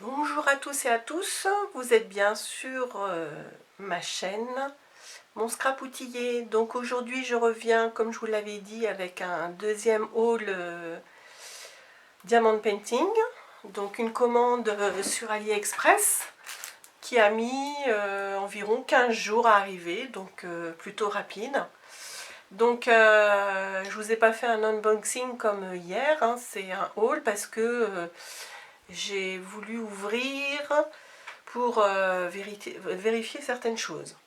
Bonjour à tous et à tous, vous êtes bien sur ma chaîne, mon scrap outillé. Donc aujourd'hui je reviens, comme je vous l'avais dit, avec un deuxième haul Diamond Painting. Donc une commande sur AliExpress qui a mis environ 15 jours à arriver, donc plutôt rapide. Donc je vous ai pas fait un unboxing comme hier, hein, c'est un haul parce que j'ai voulu ouvrir pour vérifier certaines choses.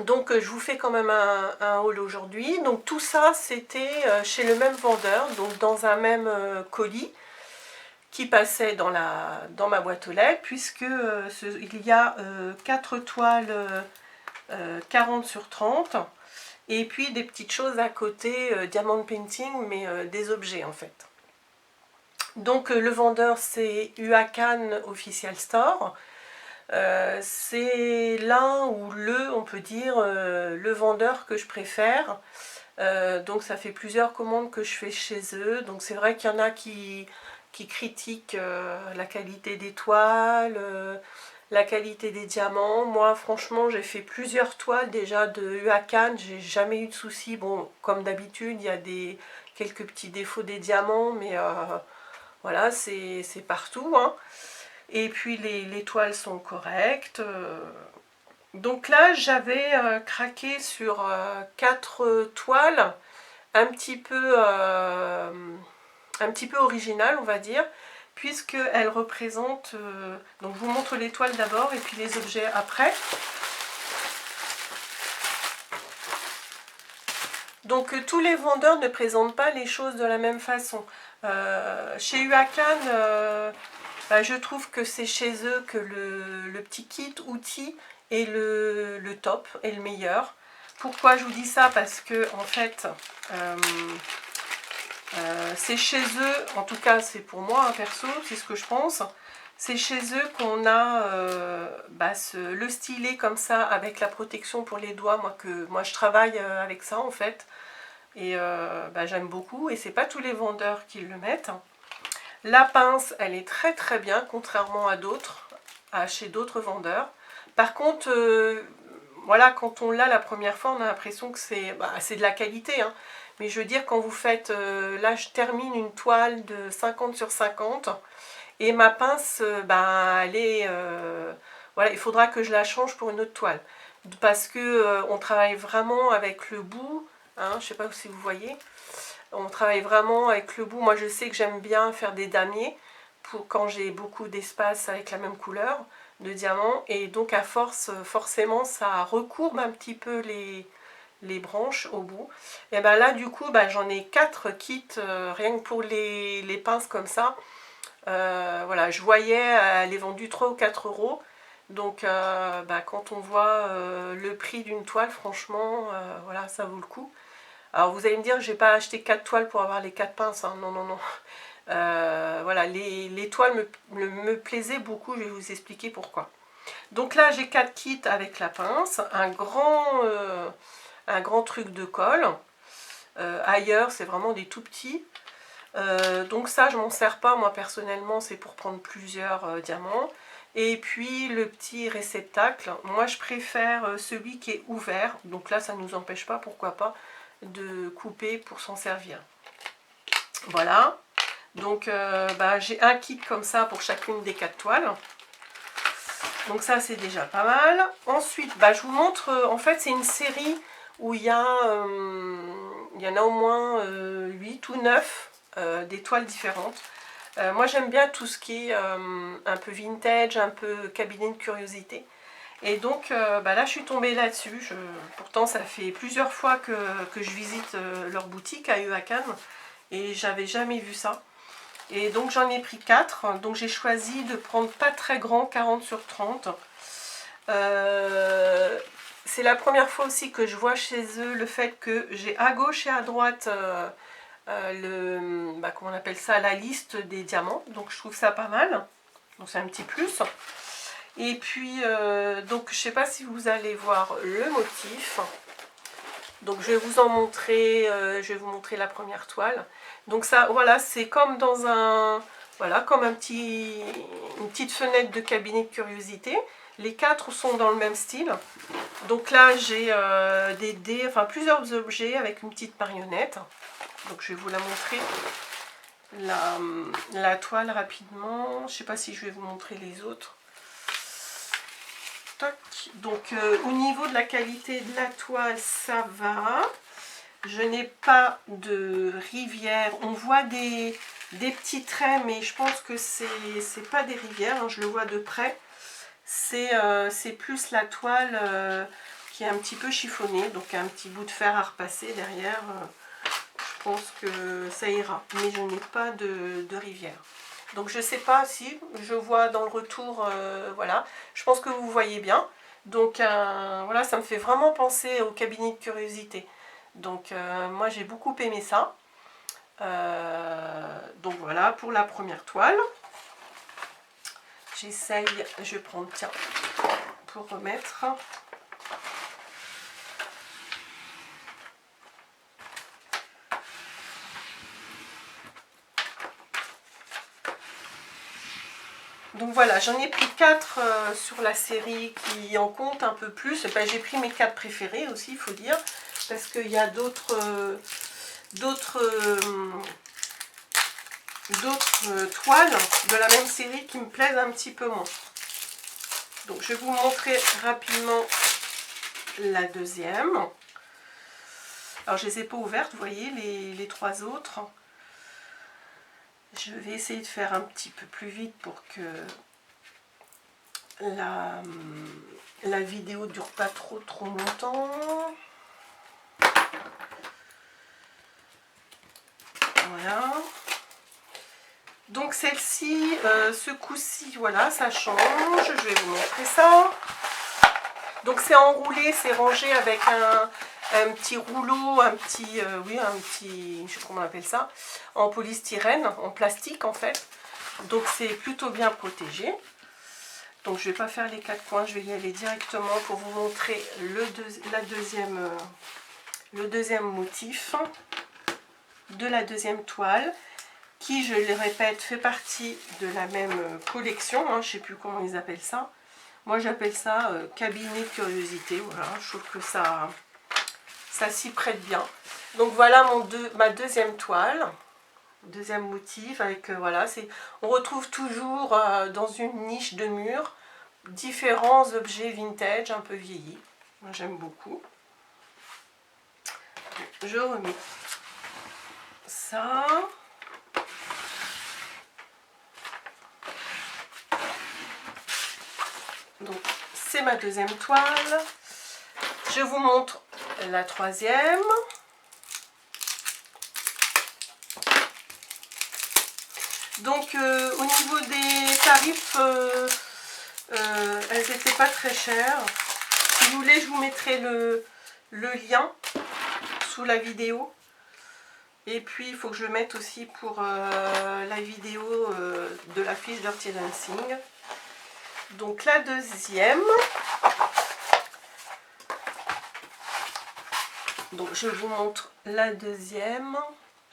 Donc je vous fais quand même un haul aujourd'hui. Donc tout ça c'était chez le même vendeur, donc dans un même colis qui passait dans ma boîte aux lettres, puisque il y a 4 toiles 40 sur 30 et puis des petites choses à côté, diamond painting, mais des objets en fait. Donc le vendeur c'est UACAN Official Store. C'est l'un ou on peut dire, le vendeur que je préfère. Donc ça fait plusieurs commandes que je fais chez eux. Donc c'est vrai qu'il y en a qui critiquent la qualité des toiles, la qualité des diamants. Moi franchement j'ai fait plusieurs toiles déjà de UACAN, j'ai jamais eu de soucis. Bon, comme d'habitude il y a quelques petits défauts des diamants, mais voilà, c'est partout, hein. Et puis les toiles sont correctes. Donc là, j'avais craqué sur 4 toiles un petit peu originales, on va dire, puisqu'elles représentent... donc je vous montre les toiles d'abord et puis les objets après. Donc tous les vendeurs ne présentent pas les choses de la même façon. Chez UACAN, je trouve que c'est chez eux que le petit kit outil est le top, est le meilleur. Pourquoi je vous dis ça? Parce que en fait, c'est chez eux, en tout cas c'est pour moi, hein, perso, c'est ce que je pense. C'est chez eux qu'on a le stylet comme ça, avec la protection pour les doigts. Moi je travaille avec ça en fait. Et j'aime beaucoup. Et c'est pas tous les vendeurs qui le mettent. La pince, elle est très très bien, contrairement à d'autres, chez d'autres vendeurs. Par contre, voilà, quand on l'a la première fois, on a l'impression que c'est de la qualité, hein. Mais je veux dire, quand vous faites, là je termine une toile de 50 sur 50, et ma pince, elle est, voilà, il faudra que je la change pour une autre toile. Parce que on travaille vraiment avec le bout, hein, je ne sais pas si vous voyez. On travaille vraiment avec le bout. Moi je sais que j'aime bien faire des damiers pour quand j'ai beaucoup d'espace avec la même couleur de diamant, et donc à force forcément ça recourbe un petit peu les branches au bout. Et ben là du coup j'en ai 4 kits rien que pour les pinces comme ça. Voilà, je voyais elle est vendue 3 ou 4 euros. Donc quand on voit le prix d'une toile, franchement voilà, ça vaut le coup. Alors vous allez me dire, j'ai pas acheté 4 toiles pour avoir les 4 pinces, hein. Non, non, non. Voilà, les toiles me plaisaient beaucoup, je vais vous expliquer pourquoi. Donc là, j'ai 4 kits avec la pince, un grand truc de colle. Ailleurs, c'est vraiment des tout petits. Donc ça, je m'en sers pas, moi personnellement, c'est pour prendre plusieurs diamants. Et puis le petit réceptacle, moi je préfère celui qui est ouvert. Donc là, ça ne nous empêche pas, pourquoi pas, de couper pour s'en servir. Voilà, donc j'ai un kit comme ça pour chacune des 4 toiles. Donc ça c'est déjà pas mal. Ensuite je vous montre, en fait c'est une série où il y en a au moins 8 ou 9 des toiles différentes. Moi j'aime bien tout ce qui est un peu vintage, un peu cabinet de curiosité. Et donc là je suis tombée là-dessus. Pourtant ça fait plusieurs fois que je visite leur boutique à UACAN et j'avais jamais vu ça. Et donc j'en ai pris 4. Donc j'ai choisi de prendre pas très grand, 40 sur 30. C'est la première fois aussi que je vois chez eux le fait que j'ai à gauche et à droite comment on appelle ça, la liste des diamants. Donc je trouve ça pas mal. Donc c'est un petit plus. Et puis, donc je ne sais pas si vous allez voir le motif. Donc je vais vous en montrer, je vais vous montrer la première toile. Donc ça, voilà, c'est comme dans un Voilà, comme une petite fenêtre de cabinet de curiosité. Les 4 sont dans le même style. Donc là, j'ai des dés, enfin plusieurs objets avec une petite marionnette. Donc je vais vous la montrer, la toile rapidement. Je ne sais pas si je vais vous montrer les autres. Toc. Donc au niveau de la qualité de la toile, ça va. Je n'ai pas de rivière. On voit des petits traits, mais je pense que c'est pas des rivières, hein, je le vois de près. C'est plus la toile qui est un petit peu chiffonnée, donc un petit bout de fer à repasser derrière. Je pense que ça ira, mais je n'ai pas de rivière. Donc je sais pas si je vois dans le retour, voilà. Je pense que vous voyez bien. Donc voilà, ça me fait vraiment penser au cabinet de curiosité. Donc moi j'ai beaucoup aimé ça. Donc voilà pour la première toile. J'essaye, je vais prendre, tiens, pour remettre. Donc voilà, j'en ai pris 4 sur la série qui en compte un peu plus. Ben, j'ai pris mes 4 préférés aussi, il faut dire, parce qu'il y a d'autres toiles de la même série qui me plaisent un petit peu moins. Donc je vais vous montrer rapidement la deuxième. Alors je ne les ai pas ouvertes, vous voyez, les 3 autres. Je vais essayer de faire un petit peu plus vite pour que la vidéo ne dure pas trop longtemps. Voilà. Donc celle-ci, ce coup-ci, voilà, ça change. Je vais vous montrer ça. Donc c'est enroulé, c'est rangé avec un petit rouleau, oui, un petit, je sais pas comment on appelle ça, en polystyrène, en plastique en fait. Donc c'est plutôt bien protégé. Donc je ne vais pas faire les 4 coins, je vais y aller directement pour vous montrer le deuxième motif de la deuxième toile, qui, je le répète, fait partie de la même collection, hein, je ne sais plus comment ils appellent ça. Moi j'appelle ça cabinet de curiosité, voilà, je trouve que ça s'y prête bien. Donc voilà ma deuxième toile, deuxième motif, avec voilà, on retrouve toujours dans une niche de mur différents objets vintage un peu vieillis. Moi j'aime beaucoup. Je remets ça. Donc c'est ma deuxième toile. Je vous montre la troisième. Donc au niveau des tarifs, elles n'étaient pas très chères. Si vous voulez, je vous mettrai le lien sous la vidéo. Et puis il faut que je le mette aussi pour la vidéo de la fiche Dirty Dancing. Donc la deuxième. Donc je vous montre la deuxième.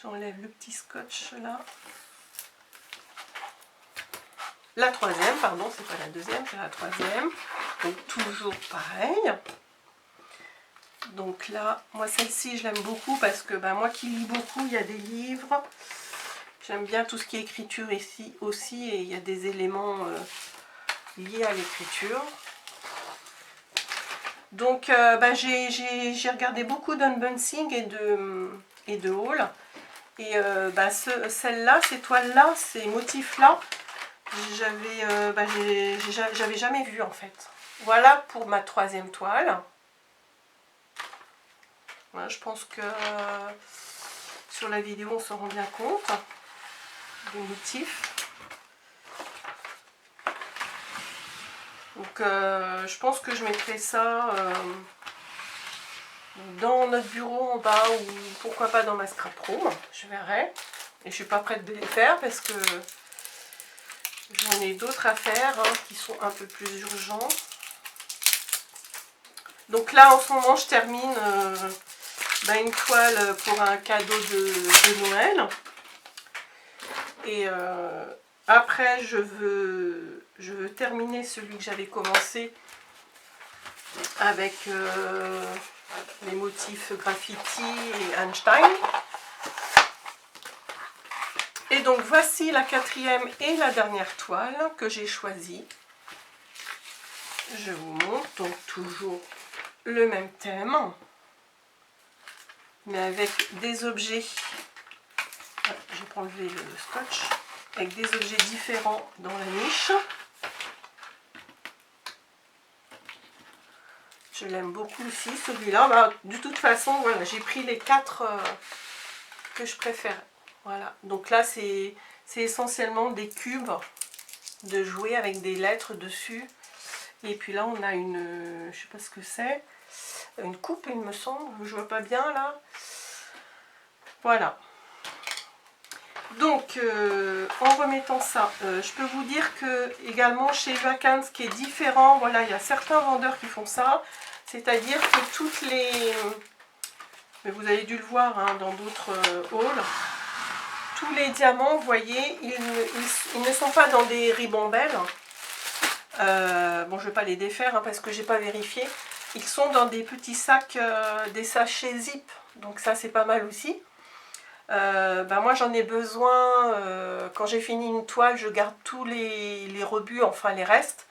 J'enlève le petit scotch là. La troisième, pardon, c'est pas la deuxième, c'est la troisième. Donc toujours pareil. Donc là, moi celle-ci je l'aime beaucoup parce que moi qui lis beaucoup, il y a des livres. J'aime bien tout ce qui est écriture ici aussi, et il y a des éléments liés à l'écriture. Donc j'ai regardé beaucoup d'unboxing et de haul. Et celle-là, ces toiles-là, ces motifs-là, j'avais jamais vu en fait. Voilà pour ma troisième toile. Voilà, je pense que sur la vidéo on se rend bien compte des motifs. Donc je pense que je mettrai ça dans notre bureau en bas, ou pourquoi pas dans ma scrap room, je verrai. Et je suis pas prête de les faire parce que j'en ai d'autres à faire qui sont un peu plus urgents. Donc là en ce moment je termine une toile pour un cadeau de Noël. Et Après, je veux terminer celui que j'avais commencé avec les motifs graffiti et Einstein. Et donc voici la quatrième et la dernière toile que j'ai choisie. Je vous montre, donc toujours le même thème, mais avec des objets, je vais enlever le scotch, avec des objets différents dans la niche. Je l'aime beaucoup aussi, celui-là. Bah, de toute façon, voilà, j'ai pris les 4 que je préfère. Voilà, donc là c'est essentiellement des cubes de jouets avec des lettres dessus. Et puis là on a une, je sais pas ce que c'est, une coupe il me semble, je vois pas bien là. Voilà. Donc en remettant ça, je peux vous dire que également chez Vacans, ce qui est différent, voilà, il y a certains vendeurs qui font ça, c'est-à-dire que toutes les, mais vous avez dû le voir hein, dans d'autres hauls, tous les diamants, vous voyez, ils ne sont pas dans des ribambelles. Bon, je ne vais pas les défaire hein, parce que j'ai pas vérifié. Ils sont dans des petits sacs, des sachets zip. Donc ça, c'est pas mal aussi. Ben moi, j'en ai besoin. Quand j'ai fini une toile, je garde tous les rebuts, enfin les restes.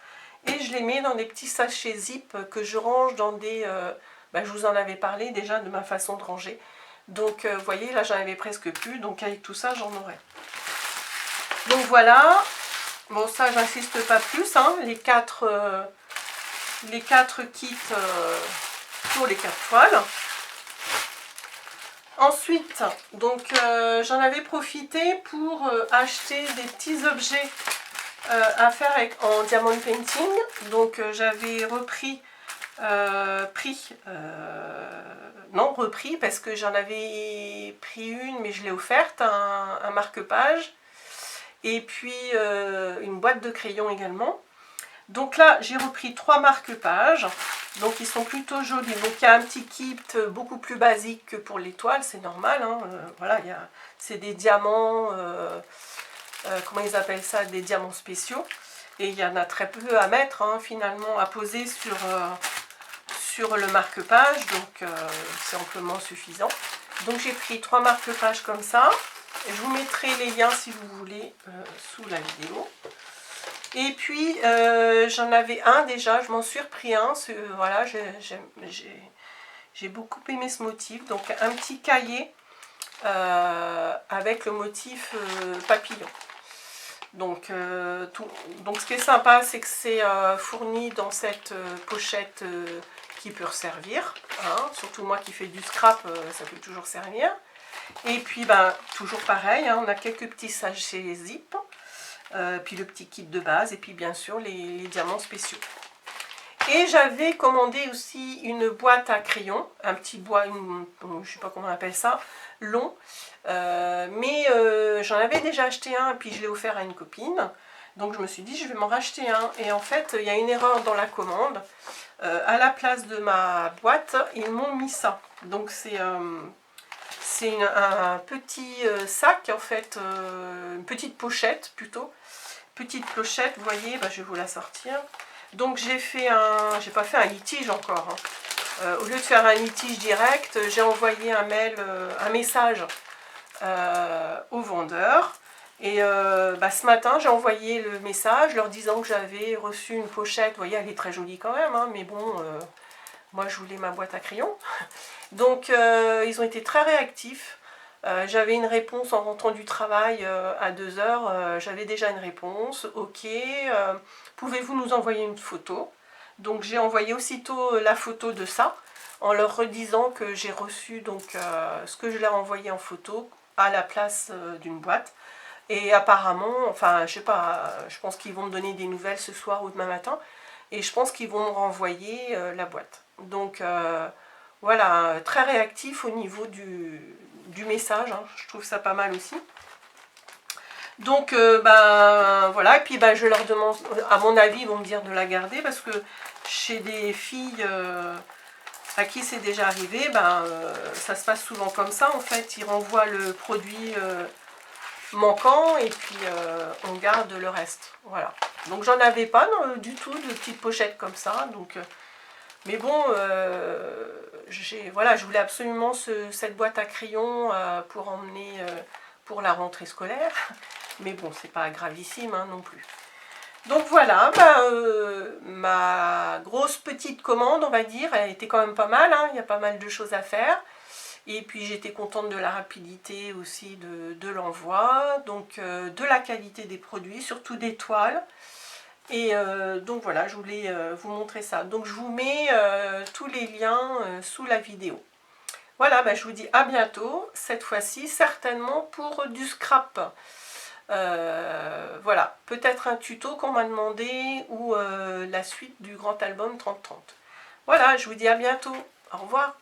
Et je les mets dans des petits sachets zip que je range dans des... ben, je vous en avais parlé déjà de ma façon de ranger. Donc, vous voyez, là, j'en avais presque plus. Donc, avec tout ça, j'en aurai. Donc, voilà. Bon, ça, j'insiste pas plus. Hein, les 4 kits pour les 4 toiles. Ensuite, donc, j'en avais profité pour acheter des petits objets à faire en diamond painting. Donc, j'avais repris... repris parce que j'en avais pris une mais je l'ai offerte, un marque-page et puis une boîte de crayons également. Donc là j'ai repris 3 marque-pages, donc ils sont plutôt jolis. Donc il y a un petit kit beaucoup plus basique que pour l'étoile, c'est normal hein. Voilà, c'est des diamants, comment ils appellent ça, des diamants spéciaux, et il y en a très peu à mettre hein, finalement, à poser sur le marque-page, donc c'est amplement suffisant. Donc j'ai pris 3 marque-pages comme ça. Je vous mettrai les liens si vous voulez sous la vidéo. Et puis j'en avais un déjà, je m'en suis repris un. Voilà, j'ai beaucoup aimé ce motif. Donc un petit cahier avec le motif papillon. Donc ce qui est sympa, c'est que c'est fourni dans cette pochette qui peut resservir, hein. Surtout moi qui fais du scrap, ça peut toujours servir. Et puis ben, toujours pareil, hein, on a quelques petits sachets zip, puis le petit kit de base, et puis bien sûr les diamants spéciaux. Et j'avais commandé aussi une boîte à crayons, un petit bois, je sais pas comment on appelle ça, long, mais j'en avais déjà acheté un, puis je l'ai offert à une copine. Donc je me suis dit, je vais m'en racheter un. Et en fait, il y a une erreur dans la commande. À la place de ma boîte, ils m'ont mis ça. Donc c'est un petit sac, en fait, une petite pochette plutôt. Petite pochette, vous voyez, bah, je vais vous la sortir. Donc j'ai pas fait un litige encore. Hein. Au lieu de faire un litige direct, j'ai envoyé un mail, un message au vendeur. Et bah, ce matin, j'ai envoyé le message leur disant que j'avais reçu une pochette. Vous voyez, elle est très jolie quand même, hein, mais bon, moi je voulais ma boîte à crayons. Donc ils ont été très réactifs. J'avais une réponse en rentrant du travail à 2 h. J'avais déjà une réponse. Ok, pouvez-vous nous envoyer une photo? Donc j'ai envoyé aussitôt la photo de ça, en leur redisant que j'ai reçu donc ce que je leur ai envoyé en photo à la place d'une boîte. Et apparemment, enfin je sais pas, je pense qu'ils vont me donner des nouvelles ce soir ou demain matin. Et je pense qu'ils vont me renvoyer la boîte. Donc voilà, très réactif au niveau du message, hein. Je trouve ça pas mal aussi. Donc ben voilà, et puis ben, je leur demande, à mon avis ils vont me dire de la garder, parce que chez des filles à qui c'est déjà arrivé, ben, ça se passe souvent comme ça en fait, ils renvoient le produit manquant et puis on garde le reste. Voilà. Donc j'en avais pas du tout de petites pochettes comme ça. Donc, mais bon, voilà, je voulais absolument cette boîte à crayons pour emmener pour la rentrée scolaire. Mais bon, c'est pas gravissime hein, non plus. Donc voilà, ma grosse petite commande, on va dire, elle était quand même pas mal, hein, il y a pas mal de choses à faire. Et puis j'étais contente de la rapidité aussi de l'envoi, donc de la qualité des produits, surtout des toiles. Et donc voilà, je voulais vous montrer ça. Donc je vous mets tous les liens sous la vidéo. Voilà, je vous dis à bientôt, cette fois-ci certainement pour du scrap. Voilà, peut-être un tuto qu'on m'a demandé ou la suite du grand album 30-30. Voilà, je vous dis à bientôt. Au revoir.